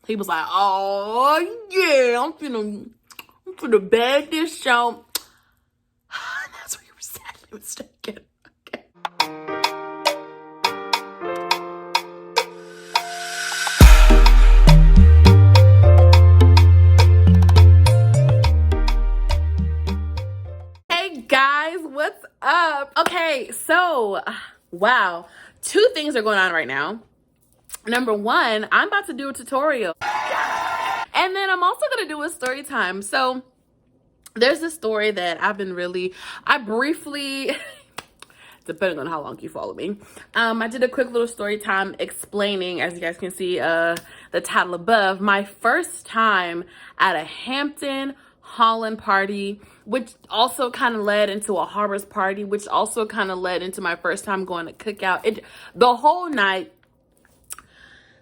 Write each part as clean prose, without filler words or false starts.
He was like, oh, yeah, I'm finna bag this show. That's where you were sadly mistaken. Okay. Hey guys, what's up? Okay, so, wow. 2 things are going on right now. Number 1, I'm about to do a tutorial. And then I'm also going to do a story time. So there's this story that I briefly, depending on how long you follow me, I did a quick little story time explaining, as you guys can see, the title above, my first time at a Hampton, Holland party, which also kind of led into a Harbor's party, which also kind of led into my first time going to cookout. The whole night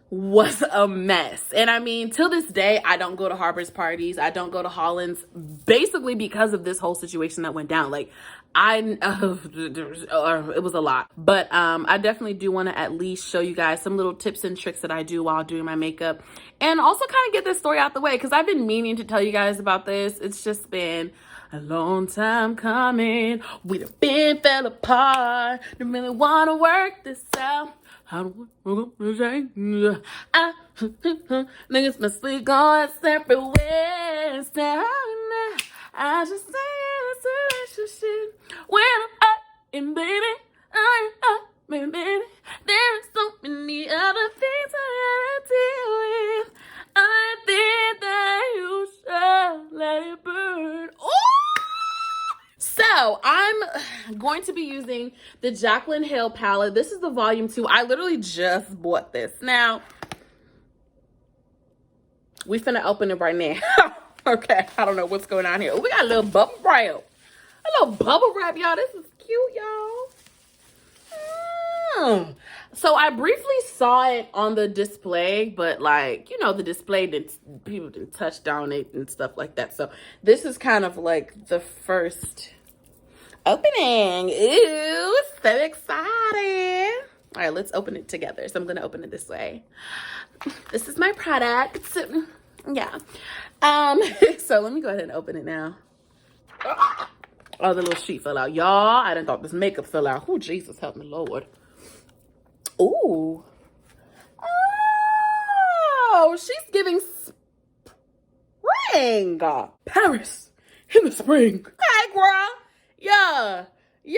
was a mess. And I mean, till this day, I don't go to Harbor's parties. I don't go to Holland's, basically because of this whole situation that went down. Like, it was a lot. But I definitely do want to at least show you guys some little tips and tricks that I do while doing my makeup. And also kind of get this story out the way, because I've been meaning to tell you guys about this. It's just been a long time coming. We done been fell apart. Don't really want to work this out. How do we say? Niggas must be going separate ways now. I just say it's a relationship when I'm up and baby, I'm up and baby. There are so many other things I gotta deal with. I think that you should let it burn. Ooh! So I'm going to be using the Jaclyn Hill palette. This is the volume 2. I literally just bought this. Now, we finna open it right now. Okay, I don't know what's going on here. Ooh, we got a little bubble wrap. A little bubble wrap, y'all. This is cute, y'all. So I briefly saw it on the display, but like, you know, the display, people didn't touch on it and stuff like that. So this is kind of like the first opening. Ooh, so excited. All right, let's open it together. So I'm gonna open it this way. This is my product. Yeah. So let me go ahead and open it now. Oh, the little sheet fell out. Y'all, I done thought this makeup fell out. Oh, Jesus, help me, Lord. Ooh. Oh, she's giving spring. Paris in the spring. Hey, girl. Yeah. We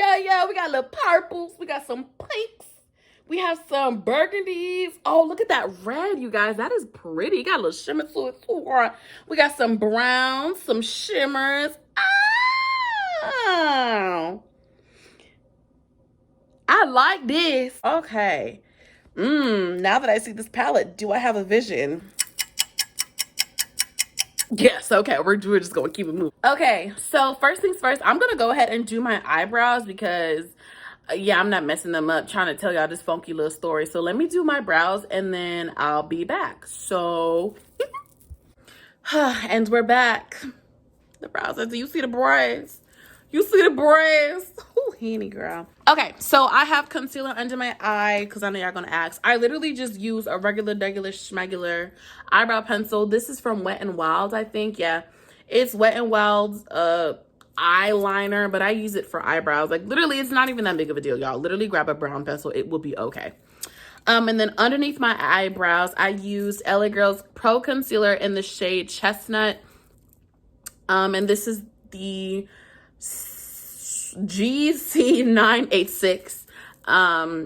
got little purples. We got some pinks. We have some burgundies. Oh, look at that red, you guys. That is pretty. You got a little shimmer to it too. We got some browns, some shimmers. Oh, I like this. Okay. Now that I see this palette, do I have a vision? Yes, okay, we're just gonna keep it moving. Okay, so first things first, I'm gonna go ahead and do my eyebrows because, yeah, I'm not messing them up trying to tell y'all this funky little story. So let me do my brows and then I'll be back. So, and we're back. The brows, do you see the braids? You see the braids? Ooh, henny girl. Okay, so I have concealer under my eye because I know y'all gonna ask. I literally just use a regular schmegular eyebrow pencil. This is from Wet n Wild, I think. Yeah, it's Wet n Wild's eyeliner, but I use it for eyebrows. Like, literally, it's not even that big of a deal, y'all. Literally grab a brown pencil. It will be okay. And then underneath my eyebrows, I used LA Girl's Pro Concealer in the shade Chestnut. And this is the GC986.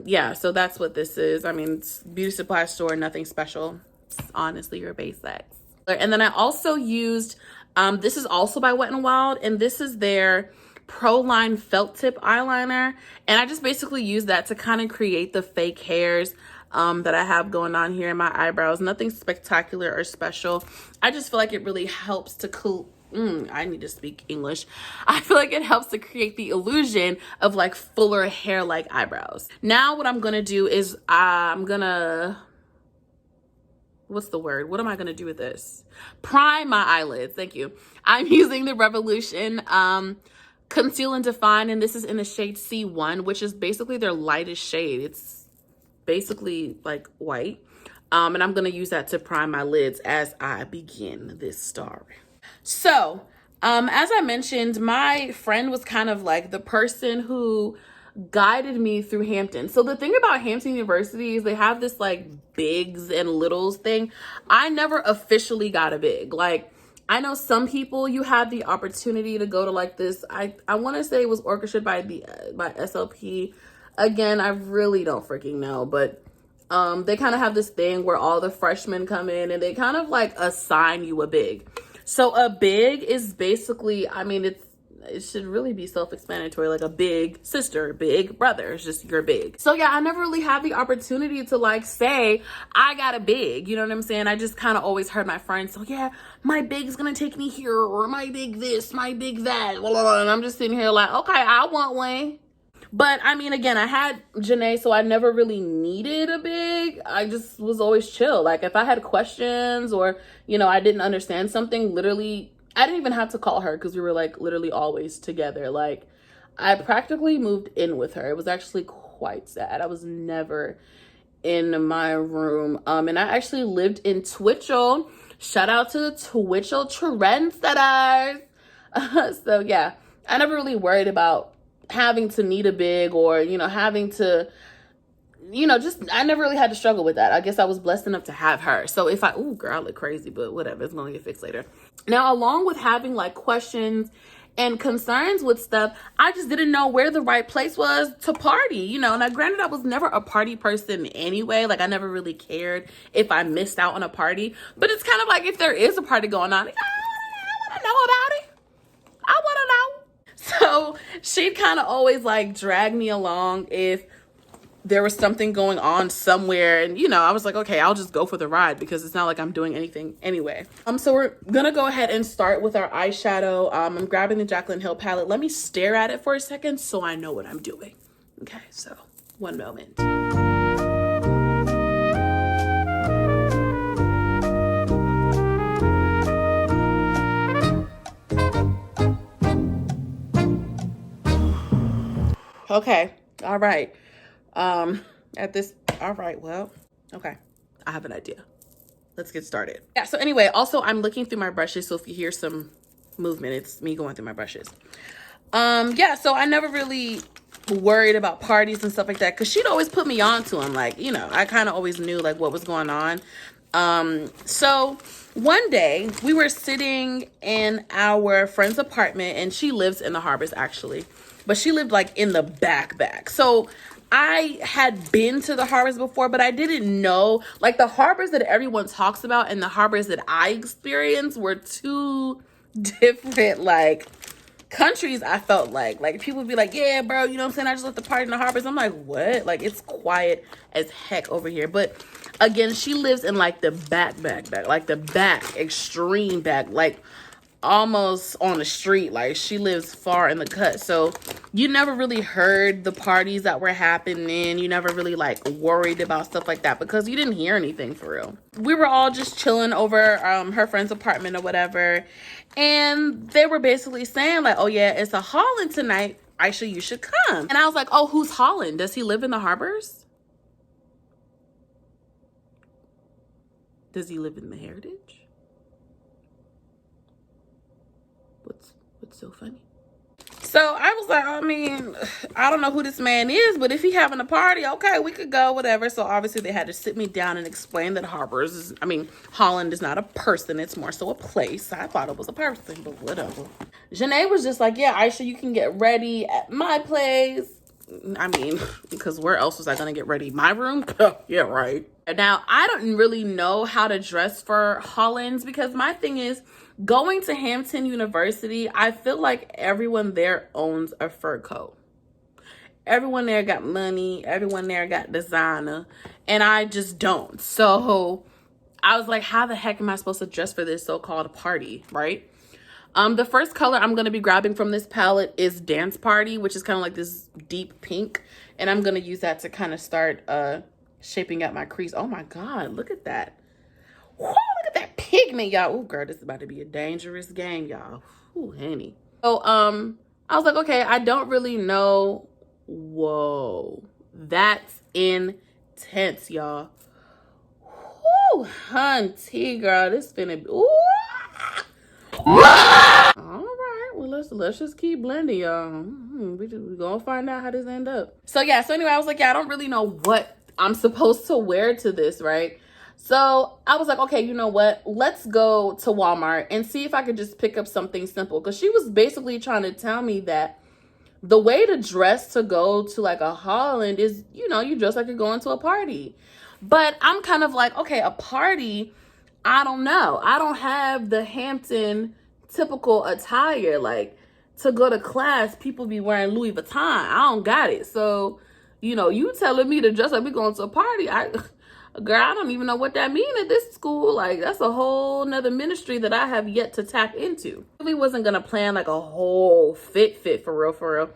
Yeah, so that's what this is. I mean, it's beauty supply store, nothing special. It's honestly your basics. And then I also used, this is also by Wet n Wild, and this is their Pro Line Felt Tip eyeliner. And I just basically use that to kind of create the fake hairs that I have going on here in my eyebrows. Nothing spectacular or special. I just feel like it really helps to I need to speak English. I feel like it helps to create the illusion of like fuller hair-like eyebrows. Now what I'm gonna do is what's the word? What am I gonna do with this? Prime my eyelids. Thank you. I'm using the Revolution Conceal and Define, and this is in the shade C1, which is basically their lightest shade. It's basically like white. And I'm gonna use that to prime my lids as I begin this story. So, as I mentioned, my friend was kind of like the person who guided me through Hampton. So the thing about Hampton University is they have this like bigs and littles thing. I never officially got a big. Like, I know some people, you have the opportunity to go to like this. I want to say it was orchestrated by SLP. Again, I really don't freaking know, but they kind of have this thing where all the freshmen come in and they kind of like assign you a big. So a big is basically, I mean, it should really be self-explanatory, like a big sister, big brother. It's just you're big. So yeah, I never really had the opportunity to like say I got a big, you know what I'm saying? I just kind of always heard my friends, so yeah, my big's gonna take me here, or my big this, my big that, blah, blah, blah. And I'm just sitting here like, okay, I want one. But I mean, again, I had Janae, so I never really needed a big. I just was always chill. Like if I had questions or, you know, I didn't understand something, literally, I didn't even have to call her because we were like literally always together. Like I practically moved in with her. It was actually quite sad. I was never in my room. And I actually lived in Twitchell. Shout out to the Twitchell trendsetters. So yeah, I never really worried about having to need a big or, you know, having to, you know, just, I never really had to struggle with that. I guess I was blessed enough to have her. So if I, ooh, girl, I look crazy, but whatever, it's gonna get fixed later. Now, along with having like questions and concerns with stuff, I just didn't know where the right place was to party, you know. Now, granted, I was never a party person anyway. Like I never really cared if I missed out on a party, but it's kind of like if there is a party going on, I want to know about it. I want to know. So she'd kind of always like drag me along if there was something going on somewhere. And, you know, I was like, okay, I'll just go for the ride because it's not like I'm doing anything anyway. So we're going to go ahead and start with our eyeshadow. I'm grabbing the Jaclyn Hill palette. Let me stare at it for a second so I know what I'm doing. Okay, so one moment. Okay. All right. All right. Well, okay. I have an idea. Let's get started. Yeah. So anyway, also I'm looking through my brushes. So if you hear some movement, it's me going through my brushes. Yeah. So I never really worried about parties and stuff like that, 'cause she'd always put me on to them. Like, you know, I kind of always knew like what was going on. So one day we were sitting in our friend's apartment, and she lives in the Harbors actually, but she lived like in the back. So I had been to the Harbors before, but I didn't know, like the Harbors that everyone talks about and the Harbors that I experienced were two different like countries. I felt like people would be like, yeah, bro, you know what I'm saying? I just left the party in the Harbors. I'm like, what? Like it's quiet as heck over here. But again, she lives in like the back, like the back, extreme back, like almost on the street. Like she lives far in the cut, so you never really heard the parties that were happening. You never really like worried about stuff like that because you didn't hear anything for real. We were all just chilling over her friend's apartment or whatever, and they were basically saying like, oh yeah, it's a Holland tonight, Aisha, you should come. And I was like, oh, who's Holland? Does he live in the Harbors? Does he live in the Heritage? What's so funny? So I was like, I mean, I don't know who this man is, but if he having a party, okay, we could go, whatever. So obviously they had to sit me down and explain that Holland is not a person. It's more so a place. I thought it was a person, but whatever. Janae was just like, yeah, Aisha, you can get ready at my place. I mean, because where else was I going to get ready? My room? Yeah, right. Now, I don't really know how to dress for Hollands because my thing is, going to Hampton University, I feel like everyone there owns a fur coat. Everyone there got money. Everyone there got designer. And I just don't. So I was like, how the heck am I supposed to dress for this so-called party, right? The first color I'm going to be grabbing from this palette is Dance Party, which is kind of like this deep pink. And I'm going to use that to kind of start shaping up my crease. Oh my God, look at that. Whoa, look at that pigment, y'all. Oh, girl, this is about to be a dangerous game, y'all. Ooh, honey. So, I was like, okay, I don't really know. Whoa, that's intense, y'all. Woo, hunty girl, this finna be. Ooh. All right, well let's just keep blending, y'all. We gonna find out how this end up. So yeah, so anyway, I was like, yeah, I don't really know what I'm supposed to wear to this, right? So I was like, okay, you know what? Let's go to Walmart and see if I could just pick up something simple. Because she was basically trying to tell me that the way to dress to go to like a Holland is, you know, you dress like you're going to a party. But I'm kind of like, okay, a party, I don't know. I don't have the Hampton typical attire. Like, to go to class, people be wearing Louis Vuitton. I don't got it. So, you know, you telling me to dress like we going to a party, girl, I don't even know what that means at this school. Like, that's a whole nother ministry that I have yet to tap into. I really wasn't gonna plan like a whole fit for real, for real.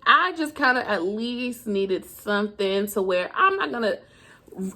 I just kind of at least needed something to where I'm not gonna,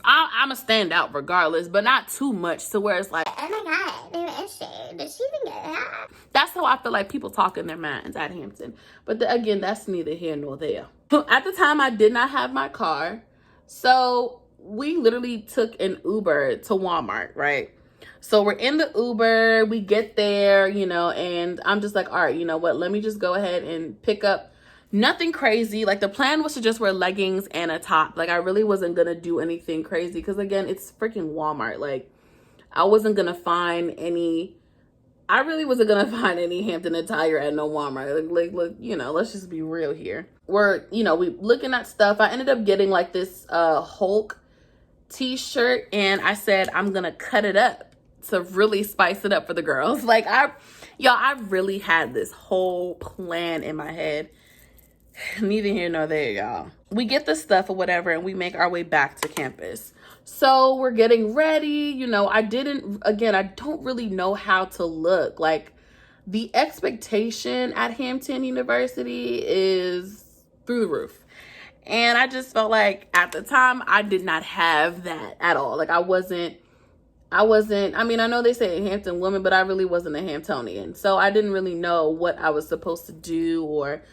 I'm gonna stand out regardless, but not too much to where it's like, oh my God, they were interested. Did she even get that? That's how I feel like people talk in their minds at Hampton. But again, that's neither here nor there. At the time, I did not have my car. So we literally took an Uber to Walmart, right? So we're in the Uber, we get there, you know, and I'm just like, all right, you know what? Let me just go ahead and pick up nothing crazy. Like, the plan was to just wear leggings and a top. Like, I really wasn't gonna do anything crazy because, again, it's freaking Walmart. Like, I wasn't gonna find any, I really wasn't gonna find any Hampton attire at no Walmart. Like, look, you know, let's just be real here. We're, you know, we looking at stuff. I ended up getting like this Hulk t-shirt, and I said I'm gonna cut it up to really spice it up for the girls. Like, I really had this whole plan in my head. Neither here nor there, y'all. We get the stuff or whatever, and we make our way back to campus. So we're getting ready. You know, I don't really know how to look. Like, the expectation at Hampton University is through the roof. And I just felt like at the time I did not have that at all. Like, I mean, I know they say Hampton woman, but I really wasn't a Hamptonian. So I didn't really know what I was supposed to do or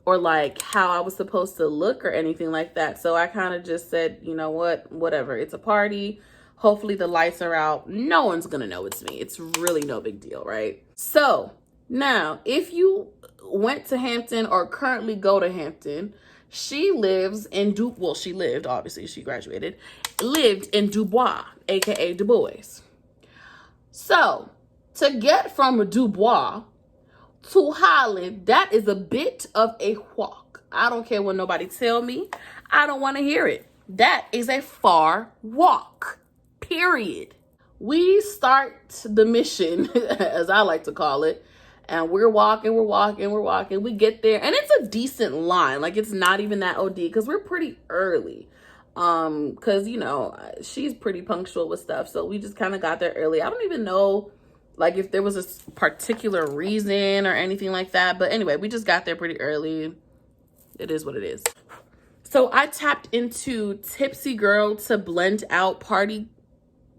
like how I was supposed to look or anything like that. So I kind of just said, you know what, whatever. It's a party. Hopefully the lights are out. No one's going to know it's me. It's really no big deal, right? So now, if you went to Hampton or currently go to Hampton, she lives in she lived, obviously she graduated, lived in Dubois, aka Du Bois. So to get from Dubois to Holland, that is a bit of a walk. I don't care what nobody tell me. I don't want to hear it. That is a far walk, period. We start the mission, as I like to call it, and we're walking. We get there, and it's a decent line. Like, it's not even that OD because we're pretty early. Because, you know, she's pretty punctual with stuff, so we just kind of got there early. I don't even know, like, if there was a particular reason or anything like that. But anyway, we just got there pretty early. It is what it is. So I tapped into Tipsy Girl to blend out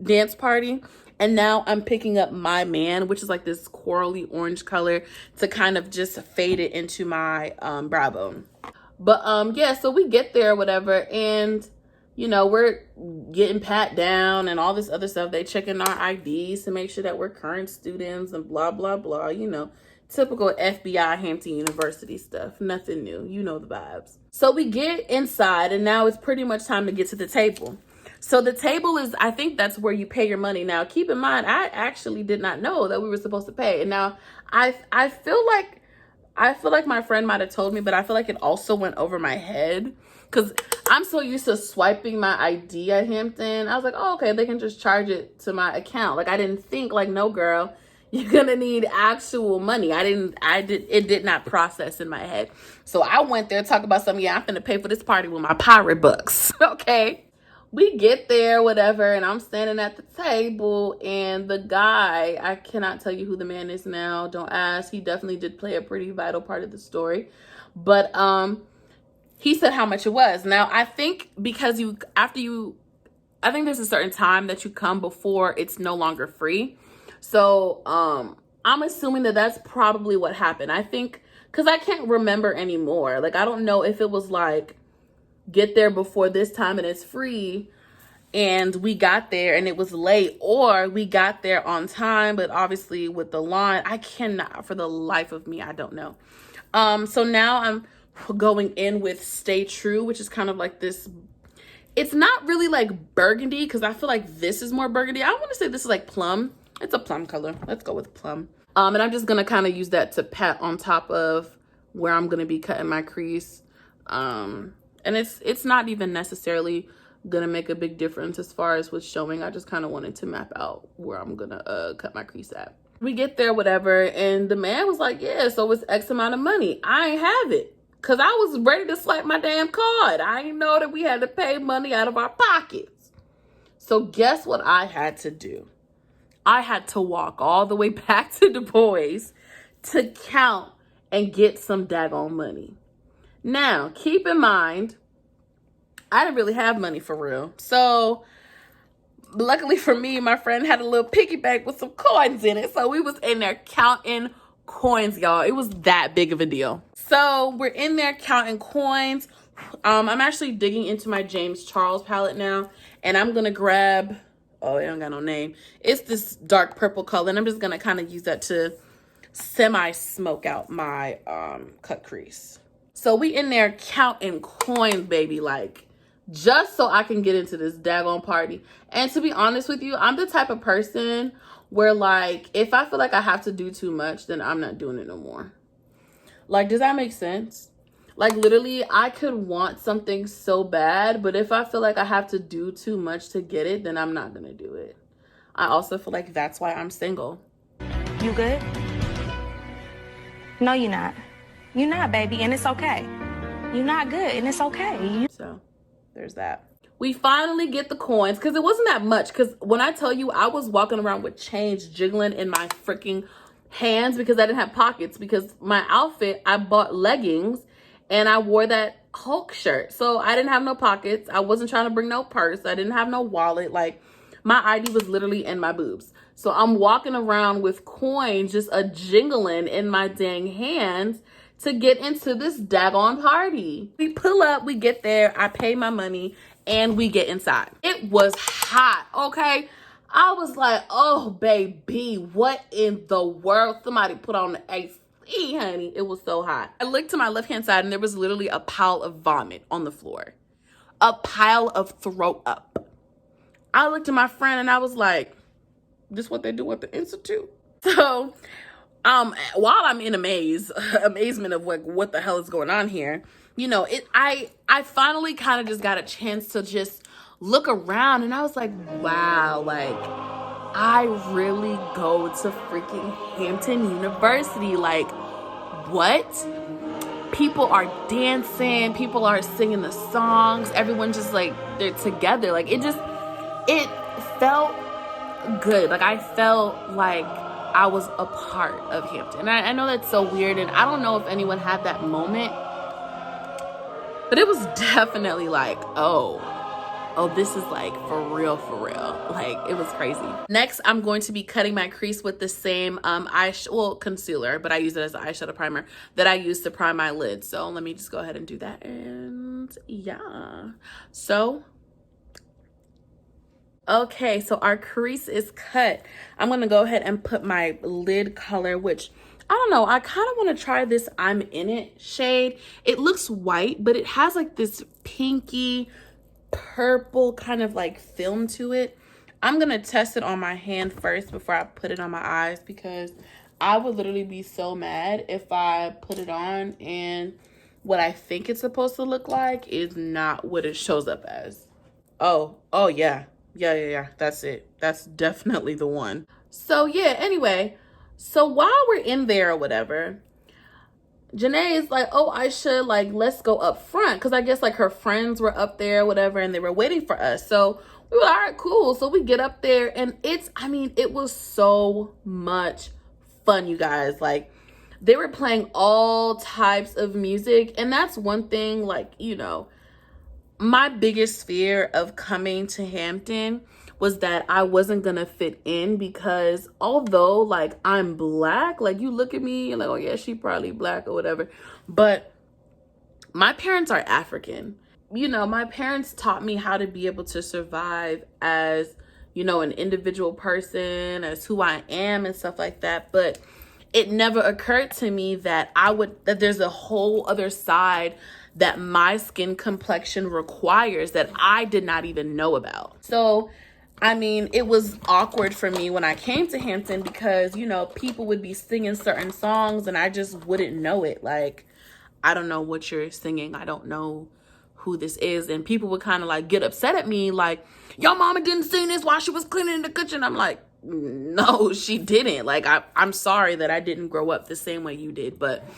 dance party. And now I'm picking up My Man, which is like this corally orange color, to kind of just fade it into my brow bone. But yeah, so we get there, whatever, and you know, we're getting pat down and all this other stuff. They checking our IDs to make sure that we're current students and blah, blah, blah. You know, typical FBI Hampton University stuff. Nothing new. You know the vibes. So we get inside, and now it's pretty much time to get to the table. So the table is, I think that's where you pay your money. Now, keep in mind, I actually did not know that we were supposed to pay. And now I feel like my friend might have told me, but I feel like it also went over my head because I'm so used to swiping my ID at Hampton. I was like, oh, okay, they can just charge it to my account. Like, I didn't think, like, no, girl, you're gonna need actual money. It did not process in my head. So I went there to talk about something. Yeah, I'm gonna pay for this party with my pirate bucks. Okay. We get there, whatever, and I'm standing at the table, and the guy, I cannot tell you who the man is now. Don't ask. He definitely did play a pretty vital part of the story. But he said how much it was. Now, I think because I think there's a certain time that you come before it's no longer free. So I'm assuming that that's probably what happened. I think, because I can't remember anymore. Like, I don't know if it was like, get there before this time and it's free, and we got there and it was late, or we got there on time, but obviously with the line, I cannot, for the life of me, I don't know. So now I'm going in with Stay True, which is kind of like this, it's not really like burgundy, because I feel like this is more burgundy. I want to say this is like plum. It's a plum color. Let's go with plum. And I'm just gonna kind of use that to pat on top of where I'm gonna be cutting my crease. And it's not even necessarily gonna make a big difference as far as what's showing. I just kind of wanted to map out where I'm gonna cut my crease at. We get there, whatever, and the man was like, yeah, so it's X amount of money. I ain't have it, because I was ready to swipe my damn card. I didn't know that we had to pay money out of our pockets. So guess what I had to do? I had to walk all the way back to Du Bois to count and get some daggone money. Now, keep in mind, I didn't really have money for real. So luckily for me, my friend had a little piggy bank with some coins in it. So we was in there counting coins, y'all. It was that big of a deal. So we're in there counting coins. I'm actually digging into my James Charles palette now, and I'm gonna grab, oh, it don't got no name. It's this dark purple color, and I'm just gonna kind of use that to semi-smoke out my cut crease. So we in there counting coins, baby, like, just so I can get into this daggone party. And to be honest with you, I'm the type of person where, like, if I feel like I have to do too much, then I'm not doing it no more. Like, does that make sense? Like, literally, I could want something so bad, but if I feel like I have to do too much to get it, then I'm not gonna do it. I also feel like that's why I'm single. You good? No, you're not. You're not, baby, and it's okay. You're not good, and it's okay. So, there's that. We finally get the coins, because it wasn't that much, because when I tell you, I was walking around with change jiggling in my freaking hands because I didn't have pockets, because my outfit, I bought leggings and I wore that Hulk shirt. So I didn't have no pockets. I wasn't trying to bring no purse. I didn't have no wallet. Like, my ID was literally in my boobs. So I'm walking around with coins just a jingling in my dang hands to get into this daggone party. We pull up, we get there, I pay my money, and we get inside. It was hot, okay? I was like, oh, baby, what in the world? Somebody put on the AC, honey. It was so hot. I looked to my left-hand side, and there was literally a pile of vomit on the floor. A pile of throw up. I looked at my friend, and I was like, this what they do at the Institute? So, while I'm in amazement of like what the hell is going on here, you know, I finally kind of just got a chance to just look around, and I was like, wow, like, I really go to freaking Hampton University. Like, what? People are dancing, people are singing the songs, everyone just like, they're together. Like, it felt good. Like, I felt like I was a part of Hampton. And I know that's so weird, and I don't know if anyone had that moment, but it was definitely like, oh, this is like for real. Like, it was crazy. Next, I'm going to be cutting my crease with the same concealer, but I use it as an eyeshadow primer that I use to prime my lids. So let me just go ahead and do that. And yeah, so okay, so our crease is cut. I'm gonna go ahead and put my lid color, which I don't know, I kind of want to try this I'm in it shade. It looks white, but it has like this pinky purple kind of like film to it. I'm gonna test it on my hand first before I put it on my eyes, because I would literally be so mad if I put it on and what I think it's supposed to look like is not what it shows up as. Oh yeah, that's it. That's definitely the one. So yeah, anyway, so while we're in there or whatever, Janae is like, oh, I should, like, let's go up front, because I guess like her friends were up there or whatever, and they were waiting for us. So we were, all right, cool. So we get up there, and it was so much fun, you guys. Like, they were playing all types of music, and that's one thing, like, you know, my biggest fear of coming to Hampton was that I wasn't gonna fit in, because although like I'm black, like you look at me, you're like, oh yeah, she probably black or whatever, but my parents are African, you know, my parents taught me how to be able to survive as, you know, an individual person, as who I am and stuff like that. But it never occurred to me that that there's a whole other side that my skin complexion requires that I did not even know about. So, I mean, it was awkward for me when I came to Hampton because, you know, people would be singing certain songs and I just wouldn't know it. Like, I don't know what you're singing. I don't know who this is. And people would kind of like get upset at me like, your mama didn't sing this while she was cleaning in the kitchen. I'm like, no, she didn't. Like, I'm sorry that I didn't grow up the same way you did. But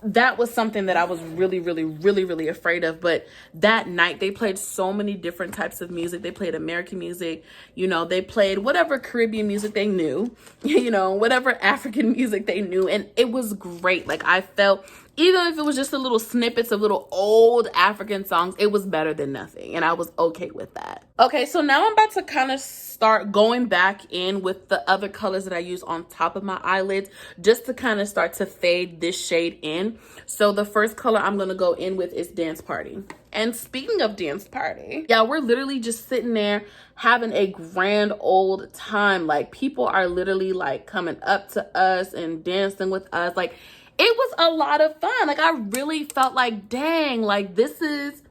that was something that I was really, really, really, really afraid of. But that night they played so many different types of music. They played American music, you know, they played whatever Caribbean music they knew, you know, whatever African music they knew. And it was great. Like, I felt, even if it was just a little snippets of little old African songs, it was better than nothing. And I was okay with that. Okay, so now I'm about to kind of start going back in with the other colors that I use on top of my eyelids, just to kind of start to fade this shade in. So the first color I'm going to go in with is Dance Party. And speaking of Dance Party, yeah, we're literally just sitting there having a grand old time. Like, people are literally like coming up to us and dancing with us. Like, it was a lot of fun. Like, I really felt like, dang, like this is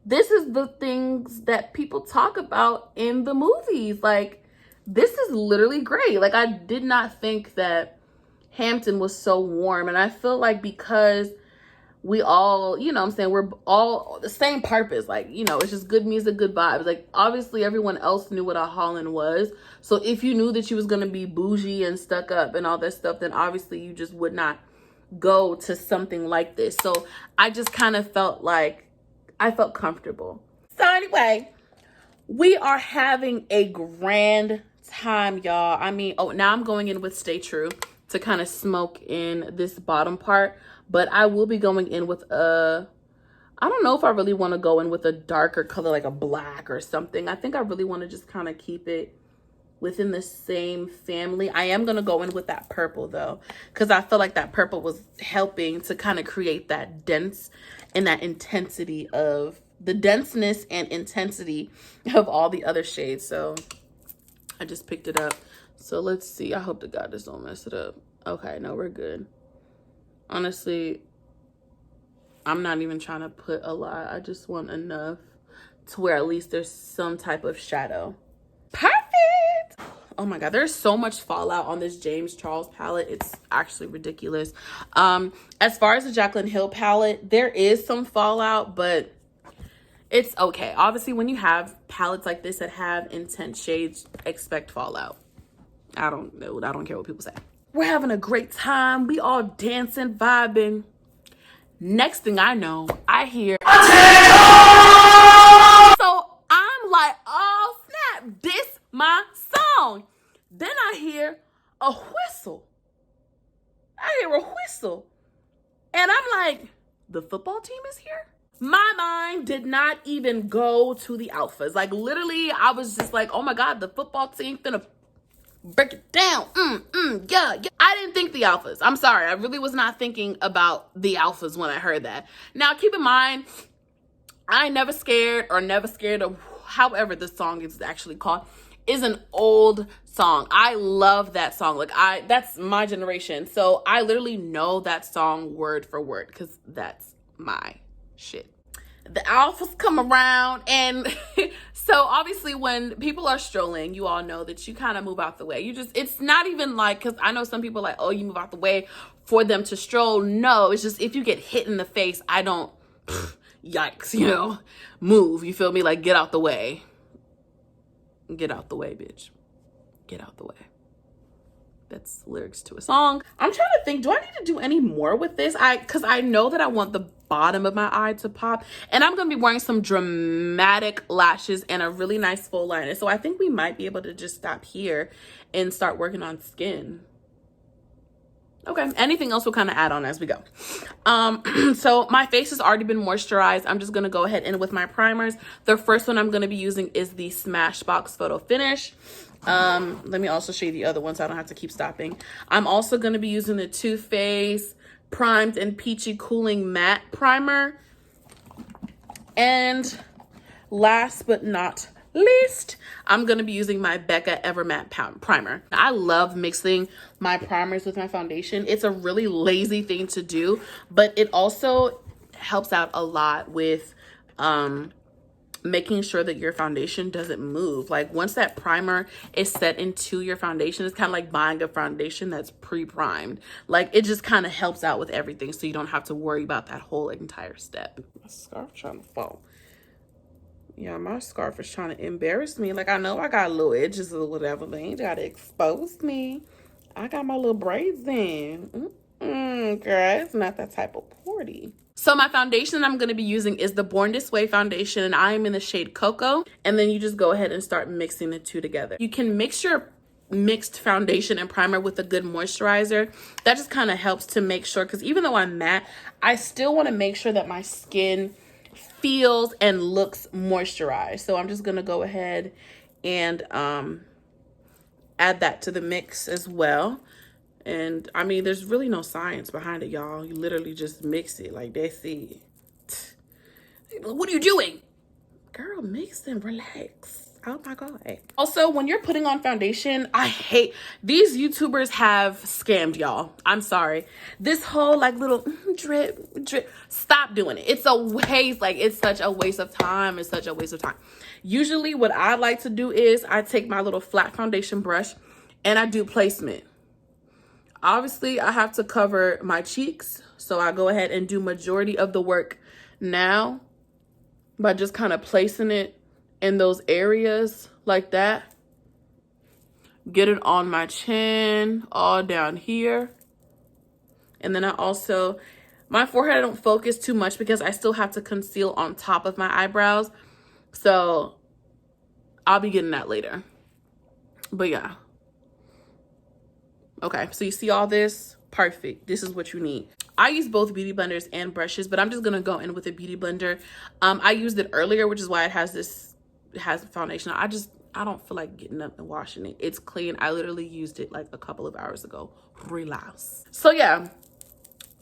the things that people talk about in the movies. Like, this is literally great. Like, I did not think that Hampton was so warm. And I feel like because we all, you know what I'm saying, we're all the same purpose. Like, you know, it's just good music, good vibes. Like, obviously everyone else knew what a Holland was. So if you knew that you was going to be bougie and stuck up and all that stuff, then obviously you just would not go to something like this. So I just kind of felt like I felt comfortable. So anyway, we are having a grand time, y'all. I mean, oh, now I'm going in with Stay True to kind of smoke in this bottom part, but I will be going in with I don't know if I really want to go in with a darker color, like a black or something. I think I really want to just kind of keep it within the same family. I am going to go in with that purple though, because I feel like that purple was helping to kind of create that dense and that intensity of the denseness and intensity of all the other shades. So I just picked it up. So let's see. I hope to God this don't mess it up. Okay, no, we're good. Honestly, I'm not even trying to put a lot. I just want enough to where at least there's some type of shadow. Perfect. Oh my God, there's so much fallout on this James Charles palette. It's actually ridiculous. As far as the Jaclyn Hill palette, there is some fallout, but it's okay. Obviously, when you have palettes like this that have intense shades, expect fallout. I don't know. I don't care what people say. We're having a great time. We all dancing, vibing. Next thing I know, I hear. So I'm like, oh snap, this my song. Then I hear a whistle. And I'm like, the football team is here? My mind did not even go to the alphas. Like, literally, I was just like, oh my God, the football team finna break it down. Yeah. I didn't think the alphas. I'm sorry. I really was not thinking about the alphas when I heard that. Now, keep in mind, I never scared of however the song is actually called is an old song. I love that song. Like, that's my generation. So I literally know that song word for word because that's my shit. The alphas come around, and so obviously when people are strolling, you all know that you kind of move out the way. It's not even like, because I know some people like, oh, you move out the way for them to stroll. No, it's just if you get hit in the face, I don't, yikes, you know, move. You feel me? Like, get out the way. Get out the way, bitch. Get out the way. That's lyrics to a song. I'm trying to think, do I need to do any more with this? Because I know that I want the bottom of my eye to pop. And I'm going to be wearing some dramatic lashes and a really nice full liner. So I think we might be able to just stop here and start working on skin. Okay, anything else we'll kind of add on as we go. So my face has already been moisturized. I'm just going to go ahead and with my primers. The first one I'm going to be using is the Smashbox Photo Finish. Let me also show you the other one so I don't have to keep stopping. I'm also going to be using the Too Faced Primed and Peachy Cooling Matte Primer. And last but not least, I'm going to be using my Becca Evermatte primer. I love mixing my primers with my foundation. It's a really lazy thing to do, but it also helps out a lot with making sure that your foundation doesn't move. Like once that primer is set into your foundation, it's kind of like buying a foundation that's pre-primed. Like it just kind of helps out with everything, so you don't have to worry about that whole entire step. My scarf trying to fall. Yeah, my scarf is trying to embarrass me. Like I know I got little edges or whatever, but ain't gotta expose me. I got my little braids in. Girl, it's not that type of party. So my foundation I'm going to be using is the Born This Way foundation, and I am in the shade Cocoa. And then you just go ahead and start mixing the two together. You can mix your mixed foundation and primer with a good moisturizer. That just kind of helps to make sure, because even though I'm matte, I still want to make sure that my skin feels and looks moisturized. So I'm just going to go ahead and add that to the mix as well. And I mean, there's really no science behind it, y'all. You literally just mix it. Like, that's it. What are you doing? Girl, mix and relax. Oh my God. Also, when you're putting on foundation, I hate these YouTubers have scammed y'all. I'm sorry. This whole like little drip. Stop doing it. It's a waste. Like, it's such a waste of time. It's such a waste of time. Usually what I like to do is I take my little flat foundation brush and I do placement. Obviously, I have to cover my cheeks, so I go ahead and do majority of the work now by just kind of placing it in those areas like that. Get it on my chin, all down here. And then I also, my forehead I don't focus too much because I still have to conceal on top of my eyebrows. So I'll be getting that later. But yeah. Okay, so you see all this? Perfect. This is what you need. I use both beauty blenders and brushes, but I'm just gonna go in with a beauty blender. I used it earlier, which is why it has foundation. I don't feel like getting up and washing it. It's clean. I literally used it like a couple of hours ago. Relax. So yeah,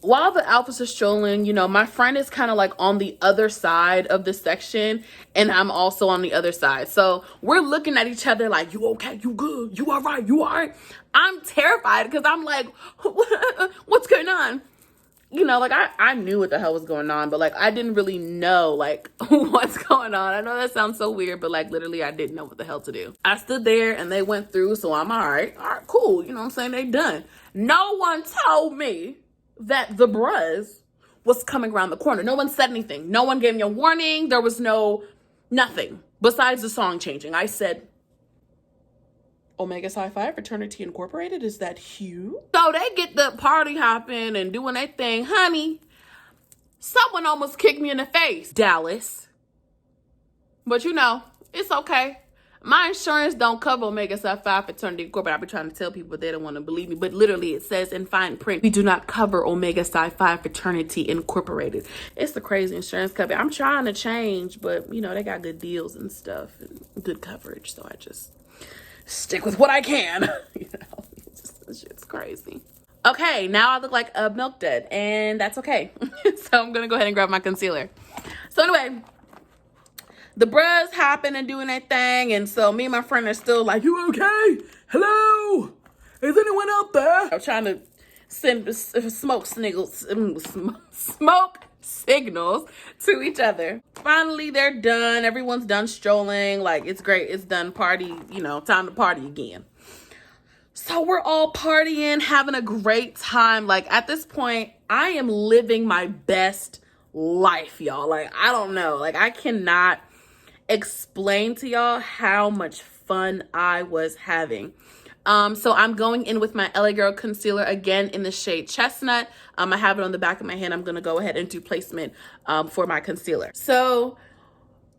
while the outfits are strolling, you know, my friend is kind of like on the other side of the section, and I'm also on the other side. So we're looking at each other like, you okay? You good? You all right? You all right? I'm terrified because I'm like, what's going on? You know, like I knew what the hell was going on, but like I didn't really know like what's going on. I know that sounds so weird, but like literally I didn't know what the hell to do. I stood there and they went through, so I'm all right, cool. You know what I'm saying? They done. No one told me that the brush was coming around the corner. No one said anything. No one gave me a warning. There was nothing besides the song changing. I said, Omega Sci-Fi Fraternity Incorporated, is that Hugh? So they get the party hopping and doing their thing. Honey, someone almost kicked me in the face. Dallas. But you know, it's okay. My insurance don't cover Omega Sci-Fi Fraternity Incorporated. I be trying to tell people, but they don't want to believe me. But literally, it says in fine print, we do not cover Omega Sci-Fi Fraternity Incorporated. It's the crazy insurance company. I'm trying to change, but you know, they got good deals and stuff and good coverage. So I just stick with what I can. You know, it's crazy. Okay, now I look like a milk dud, and that's okay. So I'm gonna go ahead and grab my concealer. So anyway, the bros hopping and doing their thing, and so me and my friend are still like, you okay? Hello? Is anyone out there? I'm trying to send smoke signals to each other. Finally, they're done. Everyone's done strolling. Like, it's great. It's done. Party, you know, time to party again. So we're all partying, having a great time. Like, at this point, I am living my best life, y'all. Like, I don't know. Like, I cannot explain to y'all how much fun I was having. So I'm going in with my LA Girl concealer again in the shade Chestnut. I have it on the back of my hand. I'm going to go ahead and do placement for my concealer. So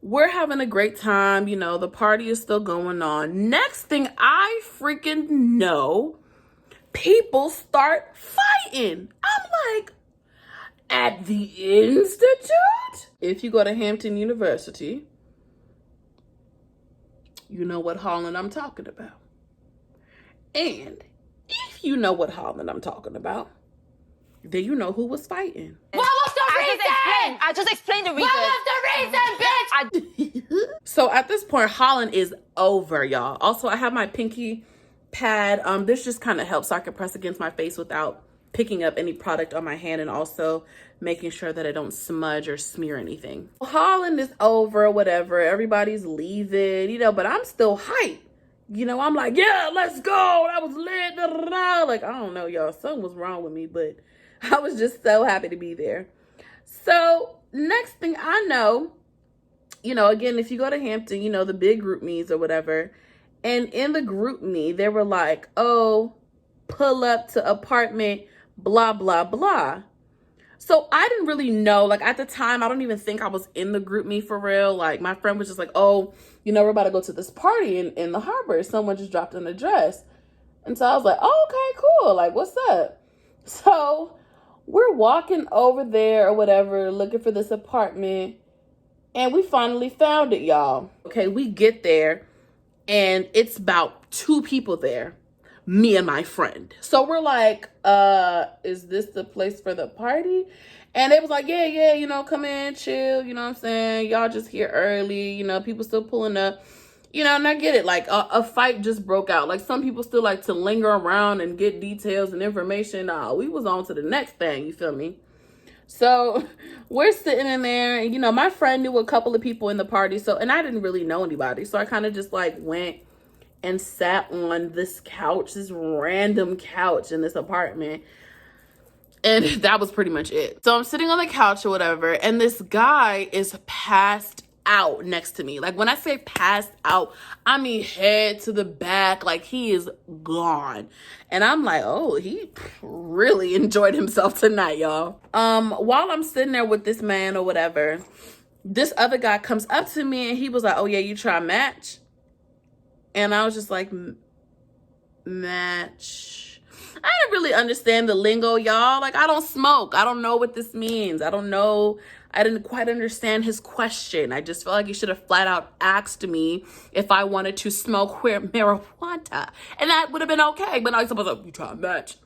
we're having a great time. You know, the party is still going on. Next thing I freaking know, people start fighting. I'm like, at the Institute? If you go to Hampton University, you know what Holland I'm talking about. And if you know what Holland I'm talking about, then you know who was fighting. Well, what's the reason? reason? I just explained the reason. What was the reason, bitch? So at this point, Holland is over, y'all. Also, I have my pinky pad. This just kind of helps so I can press against my face without picking up any product on my hand, and also making sure that I don't smudge or smear anything. Holland is over, whatever. Everybody's leaving, you know, but I'm still hyped. You know, I'm like, yeah, let's go. That was lit. Da, da, da. Like, I don't know, y'all. Something was wrong with me, but I was just so happy to be there. So next thing I know, you know, again, if you go to Hampton, you know, the big group meets or whatever. And in the group me, they were like, oh, pull up to apartment, blah, blah, blah. So I didn't really know, like at the time, I don't even think I was in the group me for real. Like my friend was just like, oh, you know, we're about to go to this party in the harbor. Someone just dropped an address. And so I was like, oh, okay, cool. Like, what's up? So we're walking over there or whatever, looking for this apartment. And we finally found it, y'all. Okay, we get there and it's about 2 people there. Me and my friend. So we're like, is this the place for the party? And it was like, yeah, you know, come in, chill, you know what I'm saying? Y'all just here early, you know, people still pulling up, you know, and I get it. Like a fight just broke out. Like some people still like to linger around and get details and information. Nah, we was on to the next thing, you feel me? So we're sitting in there and, you know, my friend knew a couple of people in the party. So, and I didn't really know anybody. So I kind of just like went and sat on this couch, this random couch in this apartment. And that was pretty much it. So I'm sitting on the couch or whatever, and this guy is passed out next to me. Like when I say passed out, I mean head to the back, like he is gone. And I'm like, oh, he really enjoyed himself tonight, y'all. While I'm sitting there with this man or whatever, this other guy comes up to me and he was like, oh yeah, you try match? And I was just like, match. I didn't really understand the lingo, y'all. Like, I don't smoke. I don't know what this means. I don't know. I didn't quite understand his question. I just felt like he should have flat out asked me if I wanted to smoke marijuana. And that would have been okay. But I was supposed to, you try to match.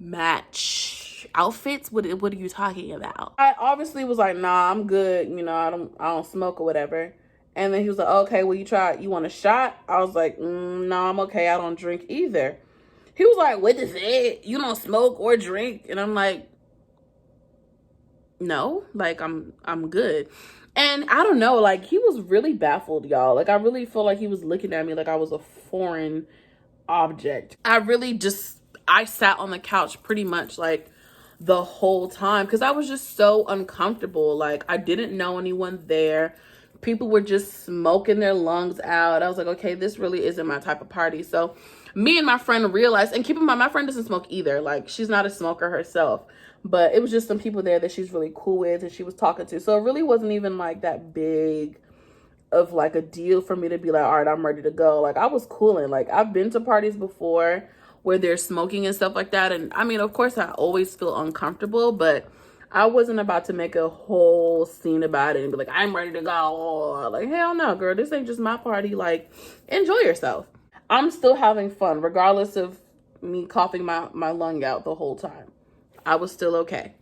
Match outfits? What are you talking about? I obviously was like, nah, I'm good. You know, I don't smoke or whatever. And then he was like, okay, well, you want a shot? I was like, no, I'm okay. I don't drink either. He was like, what is it? You don't smoke or drink? And I'm like, no, like I'm good. And I don't know, like he was really baffled, y'all. Like I really feel like he was looking at me like I was a foreign object. I sat on the couch pretty much like the whole time because I was just so uncomfortable. Like I didn't know anyone there. People were just smoking their lungs out. I was like, okay, this really isn't my type of party. So me and my friend realized, and keep in mind, my friend doesn't smoke either. Like she's not a smoker herself, but it was just some people there that she's really cool with and she was talking to. So it really wasn't even like that big of like a deal for me to be like, all right, I'm ready to go. Like I was cooling. Like I've been to parties before where they're smoking and stuff like that. And I mean, of course I always feel uncomfortable, but I wasn't about to make a whole scene about it and be like, I'm ready to go. Like, hell no, girl. This ain't just my party. Like, enjoy yourself. I'm still having fun, regardless of me coughing my lung out the whole time. I was still okay.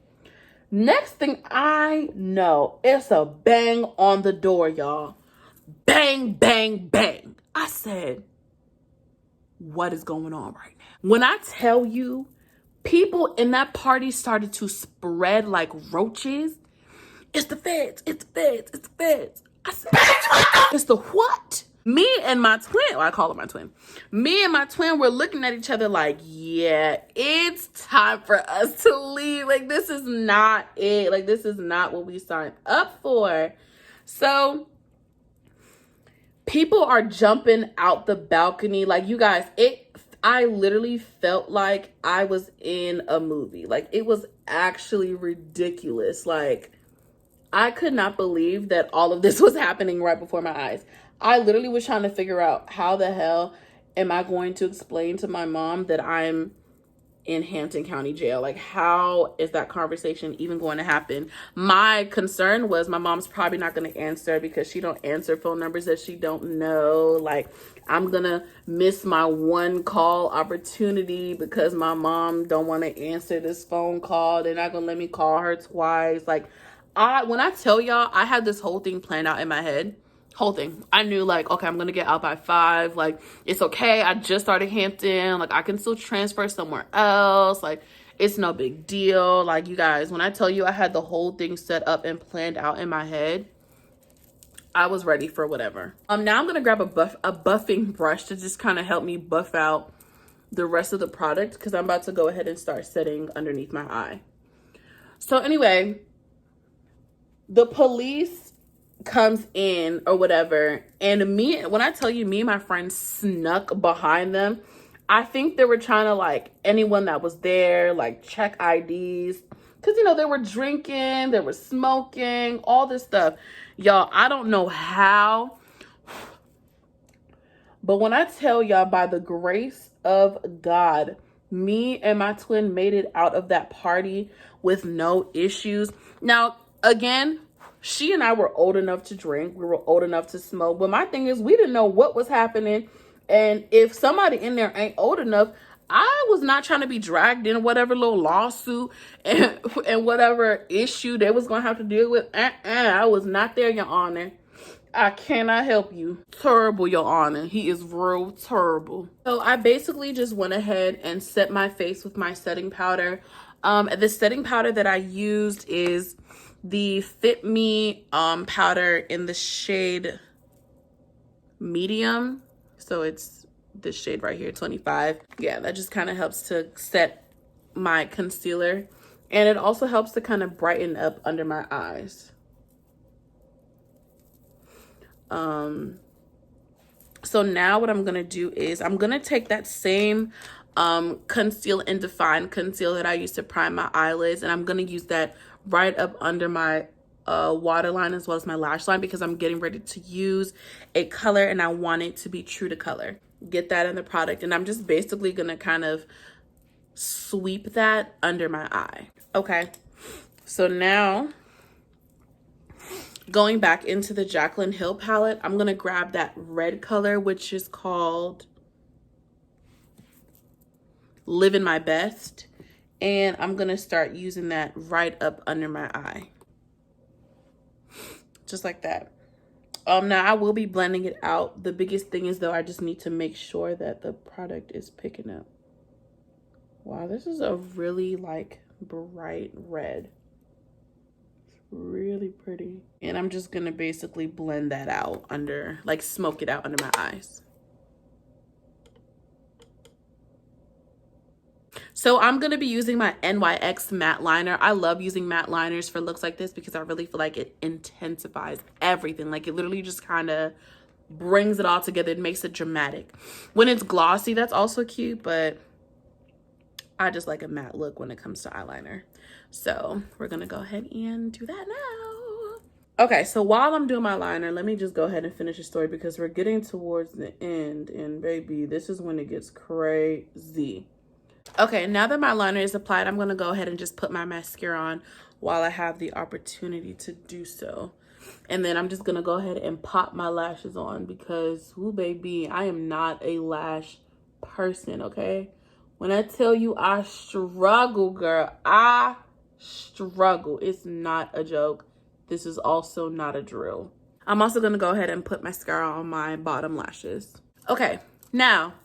Next thing I know, it's a bang on the door, y'all. Bang, bang, bang. I said, what is going on right now? When I tell you, people in that party started to spread like roaches. It's the feds. It's the feds. It's the feds. I said, it's the what? Me and my twin, well, I call her my twin. Me and my twin were looking at each other like, yeah, it's time for us to leave. Like, this is not it. Like, this is not what we signed up for. So people are jumping out the balcony. Like, you guys, I literally felt like I was in a movie. Like, it was actually ridiculous. Like, I could not believe that all of this was happening right before my eyes. I literally was trying to figure out how the hell am I going to explain to my mom that I'm in Hampton County Jail? Like, how is that conversation even going to happen? My concern was my mom's probably not going to answer because she don't answer phone numbers that she don't know. Like, I'm going to miss my one call opportunity because my mom don't want to answer this phone call. They're not going to let me call her twice. Like, When I tell y'all, I had this whole thing planned out in my head. Whole thing. I knew like, okay, I'm gonna get out by 5. Like, it's okay. I just started Hampton. Like, I can still transfer somewhere else. Like, it's no big deal. Like, you guys, when I tell you I had the whole thing set up and planned out in my head, I was ready for whatever. Now I'm gonna grab a buffing brush to just kind of help me buff out the rest of the product, because I'm about to go ahead and start setting underneath my eye. So anyway, the police comes in or whatever, and when I tell you, me and my friend snuck behind them. I think they were trying to, like, anyone that was there, like, check IDs, because, you know, they were drinking, they were smoking, all this stuff. Y'all, I don't know how, but when I tell y'all, by the grace of God, me and my twin made it out of that party with no issues. Now, again, she and I were old enough to drink. We were old enough to smoke. But my thing is, we didn't know what was happening. And if somebody in there ain't old enough, I was not trying to be dragged in whatever little lawsuit and whatever issue they was going to have to deal with. I was not there, Your Honor. I cannot help you. Terrible, Your Honor. He is real terrible. So I basically just went ahead and set my face with my setting powder. The setting powder that I used is the Fit Me powder in the shade medium. So it's this shade right here, 25. Yeah, that just kind of helps to set my concealer. And it also helps to kind of brighten up under my eyes. So now what I'm going to do is I'm going to take that same conceal and define concealer that I used to prime my eyelids, and I'm going to use that right up under my waterline as well as my lash line, because I'm getting ready to use a color and I want it to be true to color. Get that in the product, and I'm just basically going to kind of sweep that under my eye. Okay, so now going back into the Jaclyn Hill palette, I'm going to grab that red color, which is called Living My Best. And I'm going to start using that right up under my eye. Just like that. Now I will be blending it out. The biggest thing is, though, I just need to make sure that the product is picking up. Wow, this is a really, like, bright red. Really pretty. And I'm just gonna basically blend that out under, like, smoke it out under my eyes. So I'm gonna be using my NYX matte liner. I love using matte liners for looks like this because I really feel like it intensifies everything. Like, it literally just kind of brings it all together. It makes it dramatic. When it's glossy, that's also cute, but I just like a matte look when it comes to eyeliner. So we're gonna go ahead and do that now. Okay, so while I'm doing my liner, let me just go ahead and finish the story, because we're getting towards the end, and baby, this is when it gets crazy. Okay, now that my liner is applied, I'm gonna go ahead and just put my mascara on while I have the opportunity to do so. And then I'm just gonna go ahead and pop my lashes on, because, ooh, baby, I am not a lash person, okay? When I tell you I struggle, girl, I struggle. It's not a joke. This is also not a drill. I'm also going to go ahead and put mascara on my bottom lashes. Okay, now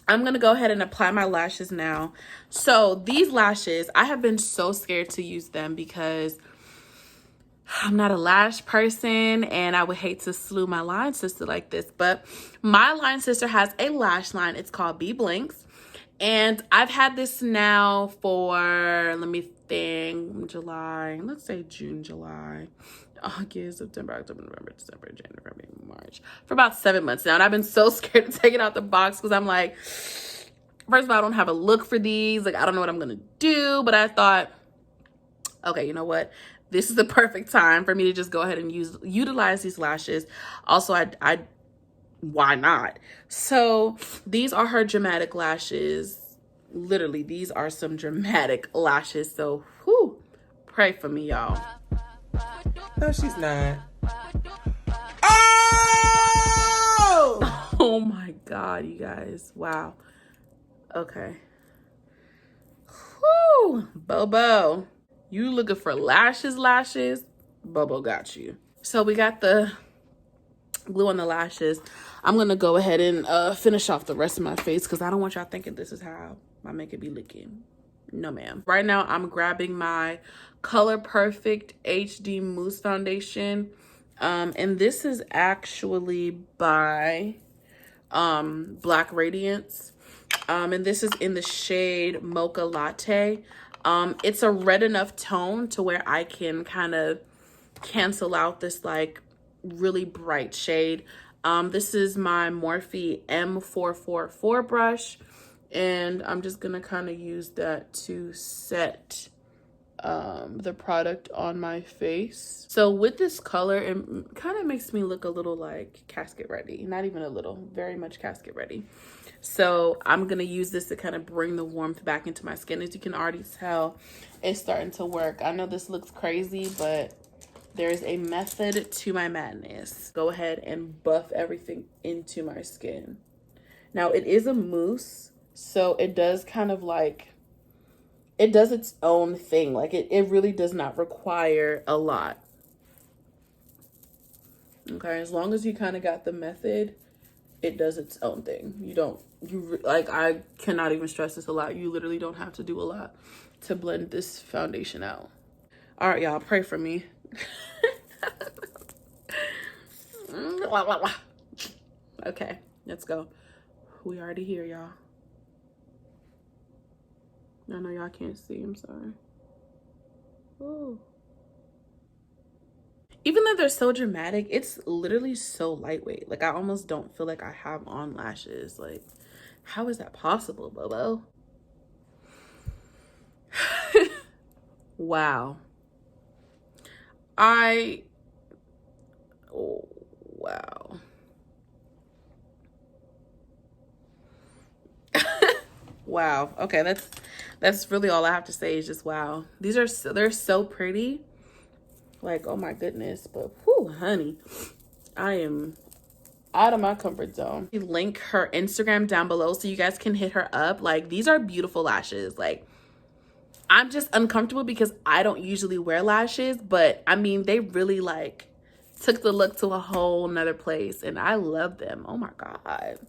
I'm going to go ahead and apply my lashes now. So these lashes, I have been so scared to use them because I'm not a lash person and I would hate to slew my line sister like this. But my line sister has a lash line. It's called B.Blinks. And I've had this now for, let me think, July, let's say June, July, August, September, October, November, December, January, February, March, for about 7 months now. And I've been so scared to take it out the box because I'm like, first of all, I don't have a look for these. Like, I don't know what I'm going to do. But I thought, okay, you know what? This is the perfect time for me to just go ahead and utilize these lashes. Also, why not? So these are her dramatic lashes. Literally, these are some dramatic lashes. So, whew, pray for me, y'all. No, she's not. Oh! Oh my God, you guys. Wow. Okay. Whew, Bobo. You looking for lashes, Bubble got you. So we got the glue on the lashes. I'm gonna go ahead and finish off the rest of my face because I don't want y'all thinking this is how my makeup be looking. No, ma'am. Right now, I'm grabbing my Color Perfect HD Mousse Foundation. And this is actually by Black Radiance. And this is in the shade Mocha Latte. It's a red enough tone to where I can kind of cancel out this like really bright shade. This is my Morphe M444 brush, and I'm just gonna kind of use that to set the product on my face. So with this color, it kind of makes me look a little like casket ready. Not even a little, very much casket ready. So I'm gonna use this to kind of bring the warmth back into my skin. As you can already tell, it's starting to work. I know this looks crazy, but there's a method to my madness. Go ahead and buff everything into my skin. Now it is a mousse, so it does kind of like, it does its own thing. Like it really does not require a lot. Okay, as long as you kind of got the method, it does its own thing. Like, I cannot even stress this a lot. You literally don't have to do a lot to blend this foundation out. All right, y'all, pray for me. Okay, let's go. We already here, y'all. I know y'all can't see, I'm sorry. Ooh. Even though they're so dramatic, it's literally so lightweight. Like, I almost don't feel like I have on lashes. Like, how is that possible, Bobo? Wow. Oh, wow. Wow. Okay, that's really all I have to say is just wow. They're so pretty. Like, oh my goodness. But whew, honey, I am out of my comfort zone. Link her Instagram down below so you guys can hit her up. Like, these are beautiful lashes. Like, I'm just uncomfortable because I don't usually wear lashes, but I mean, they really like took the look to a whole nother place, and I love them. Oh my God.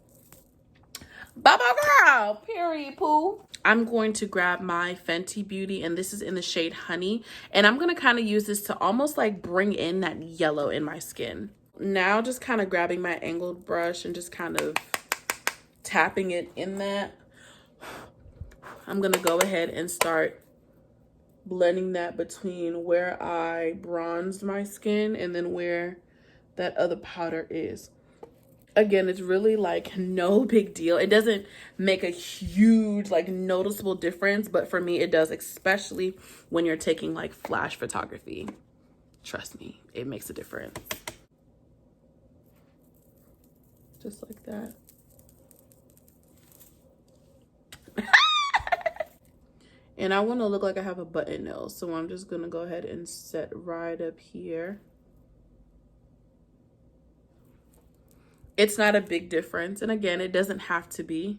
Baba girl, period, poo. I'm going to grab my Fenty Beauty, and this is in the shade Honey, and I'm gonna kind of use this to almost like bring in that yellow in my skin. Now just kind of grabbing my angled brush and just kind of tapping it in that. I'm gonna go ahead and start blending that between where I bronzed my skin and then where that other powder is. Again, it's really like no big deal. It doesn't make a huge like noticeable difference, but for me it does, especially when you're taking like flash photography. Trust me, it makes a difference. Just like that. And I want to look like I have a button nose, so I'm just gonna go ahead and set right up here. It's not a big difference, and again, it doesn't have to be.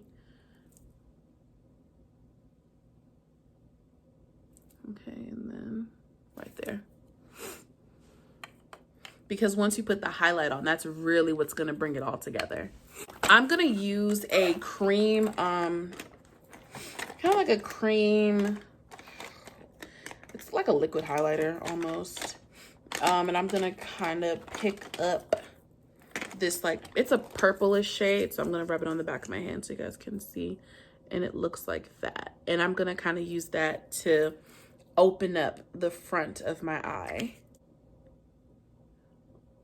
Okay, and then right there. Because once you put the highlight on, that's really what's gonna bring it all together. I'm gonna use a cream, kind of like a cream, it's like a liquid highlighter almost. And I'm gonna kind of pick up this, like, it's a purplish shade, so I'm gonna rub it on the back of my hand so you guys can see, and it looks like that. And I'm gonna kind of use that to open up the front of my eye,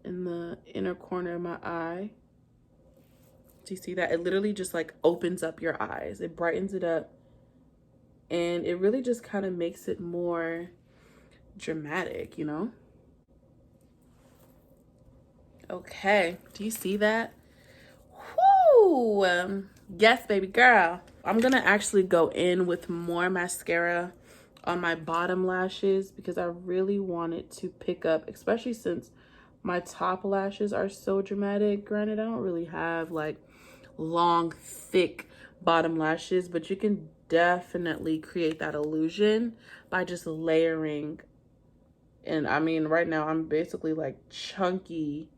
in the inner corner of my eye. Do you see that? It literally just like opens up your eyes, it brightens it up, and it really just kind of makes it more dramatic, you know? Okay, do you see that? Whoo! Yes, baby girl. I'm gonna actually go in with more mascara on my bottom lashes because I really want it to pick up, especially since my top lashes are so dramatic. Granted, I don't really have like long, thick bottom lashes, but you can definitely create that illusion by just layering. And I mean, right now I'm basically like chunky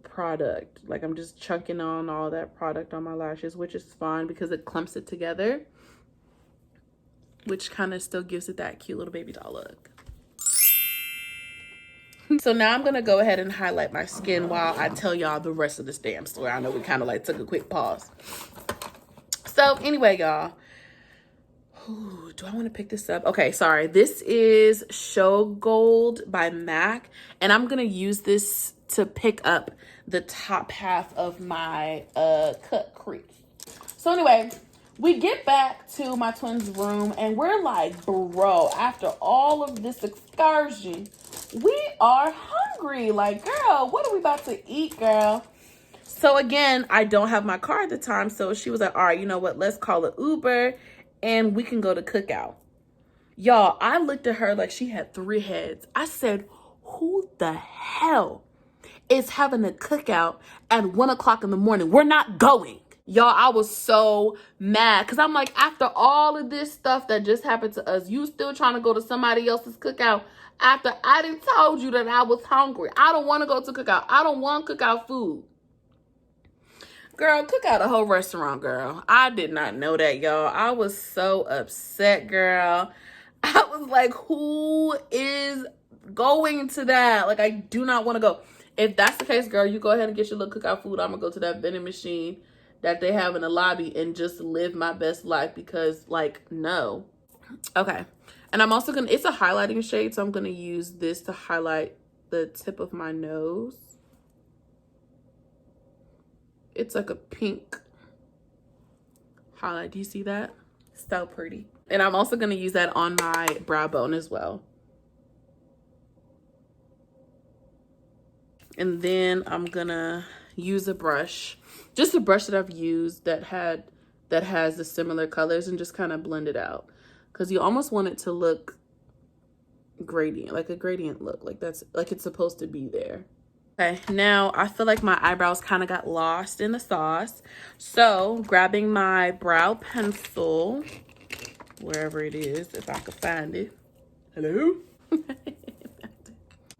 product. Like I'm just chunking on all that product on my lashes, which is fine because it clumps it together, which kind of still gives it that cute little baby doll look. So now I'm gonna go ahead and highlight my skin while I tell y'all the rest of this damn story. I know we kind of like took a quick pause. So anyway, y'all, do I want to pick this up? Okay, sorry. This is Show Gold by MAC, and I'm gonna use this to pick up the top half of my cut crease. So anyway, we get back to my twins' room, and we're like, bro, after all of this excursion, we are hungry. Like, girl, what are we about to eat, girl? So again, I don't have my car at the time, so she was like, all right, you know what? Let's call an Uber, and we can go to Cookout. Y'all, I looked at her like she had 3 heads. I said, who the hell is having a cookout at 1 o'clock in the morning? We're not going. Y'all, I was so mad because I'm like, after all of this stuff that just happened to us, you still trying to go to somebody else's cookout after I done told you that I was hungry. I don't want to go to cookout. I don't want cookout food. Girl, Cookout a whole restaurant, girl. I did not know that, y'all. I was so upset, girl. I was like, who is going to that? Like, I do not want to go. If that's the case, girl, you go ahead and get your little cookout food. I'm going to go to that vending machine that they have in the lobby and just live my best life because, like, no. Okay. And I'm also going to, it's a highlighting shade, so I'm going to use this to highlight the tip of my nose. It's like a pink highlight. Do you see that? So pretty. And I'm also going to use that on my brow bone as well. And then I'm going to use a brush. Just a brush that I've used that has the similar colors, and just kind of blend it out. Because you almost want it to look gradient, like a gradient look. Like that's like it's supposed to be there. Okay, now I feel like my eyebrows kind of got lost in the sauce. So grabbing my brow pencil, wherever it is, if I could find it. Hello?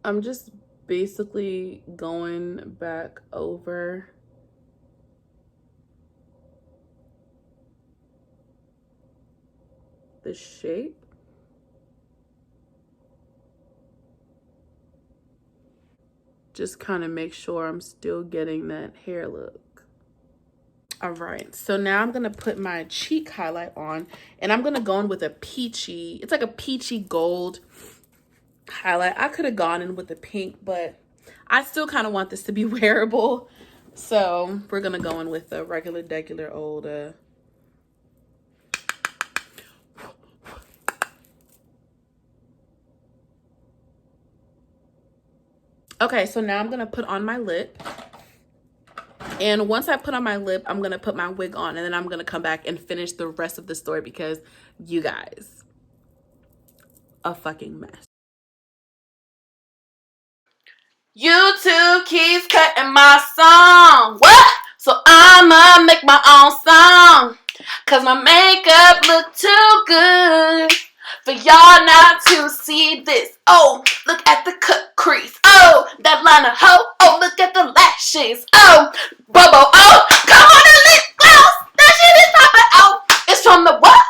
I'm just basically going back over the shape. Just kind of make sure I'm still getting that hair look. All right, so now I'm gonna put my cheek highlight on, and I'm gonna go in with a peachy, it's like a peachy gold highlight. I could have gone in with the pink, but I still kind of want this to be wearable. So we're gonna go in with a regular old okay, so now I'm gonna put on my lip. And once I put on my lip, I'm gonna put my wig on, and then I'm gonna come back and finish the rest of the story because you guys, a fucking mess. YouTube keeps cutting my song. What? So I'ma make my own song. Cause my makeup look too good for y'all not to see this. Oh, look at the cut crease. Oh, that liner hoe. Oh, look at the lashes. Oh, bubble. Oh, come on the lip gloss. That shit is popping. Oh, it's from the what?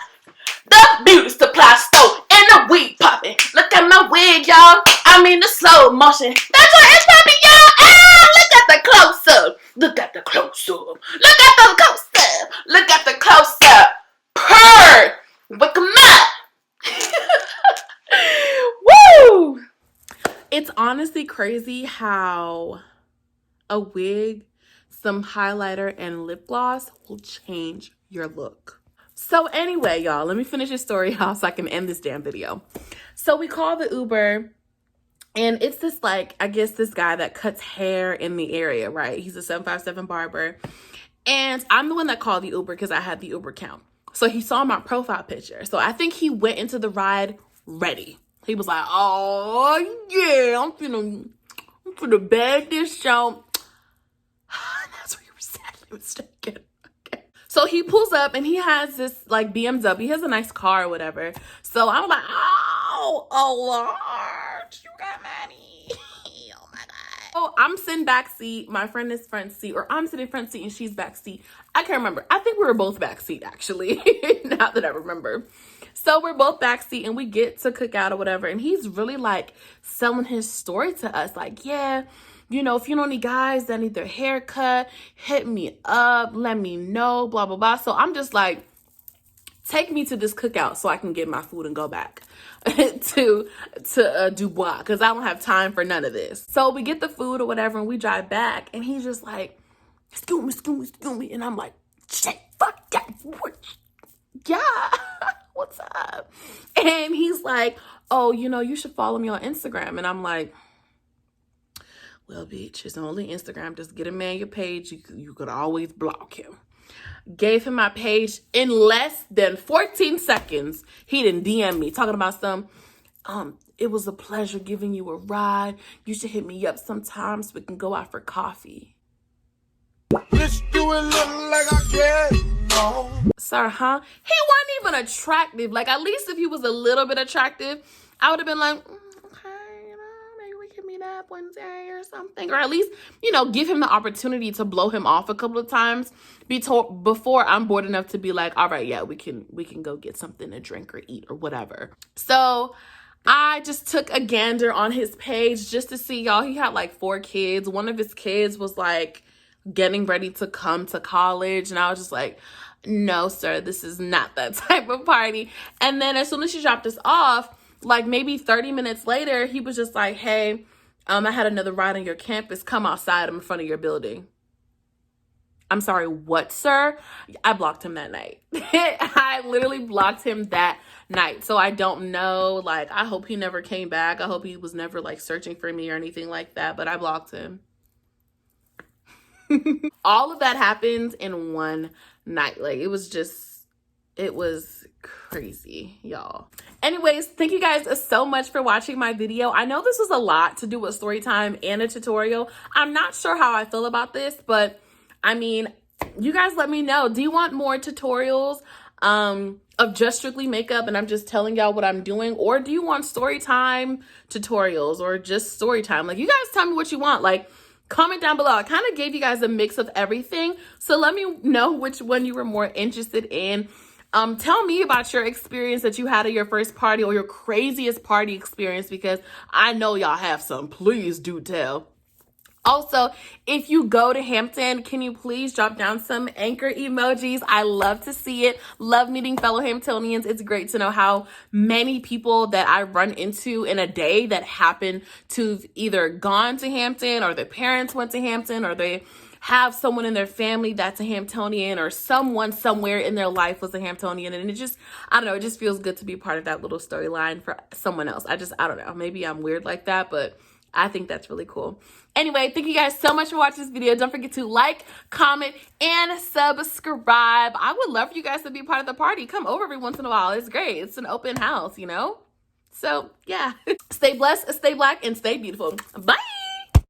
The beauty supply store. And the wig popping. Look at my wig, y'all. I mean the slow motion. That's what it's popping, y'all. Ah, look at the close up. Look at the close up. Look at the close up. Look at the close up. Purr. Wake 'em up. Woo! It's honestly crazy how a wig, some highlighter, and lip gloss will change your look. So anyway, y'all, let me finish this story out so I can end this damn video. So we call the Uber, and it's this, like, I guess this guy that cuts hair in the area, right? He's a 757 barber. And I'm the one that called the Uber because I had the Uber account. So he saw my profile picture. So I think he went into the ride ready. He was like, oh, yeah, I'm finna bag this show. That's where you were sadly mistaken. Okay. So he pulls up and he has this like BMW. He has a nice car or whatever. So I'm like, oh Lord, you got money. Oh my God. So I'm sitting back seat. My friend is front seat, or I'm sitting front seat and she's back seat. I can't remember. I think we were both back seat actually. Now that I remember. So we're both backseat and we get to cook out or whatever. And he's really like selling his story to us. Like, yeah, you know, if you know any guys that need their hair cut, hit me up, let me know, blah, blah, blah. So I'm just like, take me to this cookout so I can get my food and go back to Dubois, because I don't have time for none of this. So we get the food or whatever and we drive back and he's just like, excuse me. And I'm like, shit, fuck that. Yeah. What's up? And he's like, oh, you know, you should follow me on Instagram. And I'm like, well, bitch, it's only Instagram. Just get a man your page. You could always block him. Gave him my page. In less than 14 seconds, he didn't DM me talking about some, it was a pleasure giving you a ride. You should hit me up sometime so we can go out for coffee. Bitch, you a little like I care. No. Sir, huh? He wasn't even attractive. Like, at least if he was a little bit attractive, I would have been like, okay, you know, maybe we can meet up one day or something. Or at least, you know, give him the opportunity to blow him off a couple of times before I'm bored enough to be like, all right, yeah, we can go get something to drink or eat or whatever. So I just took a gander on his page just to see, y'all. He had like 4 kids. One of his kids was like getting ready to come to college. And I was just like, no, sir, this is not that type of party. And then as soon as she dropped us off, like maybe 30 minutes later, he was just like, hey, I had another ride on your campus. Come outside. I'm in front of your building. I'm sorry, what, sir? I blocked him that night. I literally blocked him that night. So I don't know. Like, I hope he never came back. I hope he was never like searching for me or anything like that. But I blocked him. All of that happened in one night. Like, it was crazy, y'all. Anyways, thank you guys so much for watching my video. I know this was a lot to do with story time and a tutorial. I'm not sure how I feel about this, but I mean, you guys let me know. Do you want more tutorials of just strictly makeup and I'm just telling y'all what I'm doing? Or do you want story time tutorials or just story time? Like, you guys tell me what you want. Like, comment down below. I kind of gave you guys a mix of everything. So let me know which one you were more interested in. Tell me about your experience that you had at your first party or your craziest party experience, because I know y'all have some. Please do tell. Also, if you go to Hampton, can you please drop down some anchor emojis? I love to see it. Love meeting fellow Hamptonians. It's great to know how many people that I run into in a day that happen to either gone to Hampton, or their parents went to Hampton, or they have someone in their family that's a Hamptonian, or someone somewhere in their life was a Hamptonian. And it just, I don't know, it just feels good to be part of that little storyline for someone else. I don't know. Maybe I'm weird like that, but I think that's really cool. Anyway, thank you guys so much for watching this video. Don't forget to like, comment, and subscribe. I would love for you guys to be part of the party. Come over every once in a while. It's great. It's an open house, you know? So, yeah. Stay blessed, stay black, and stay beautiful. Bye!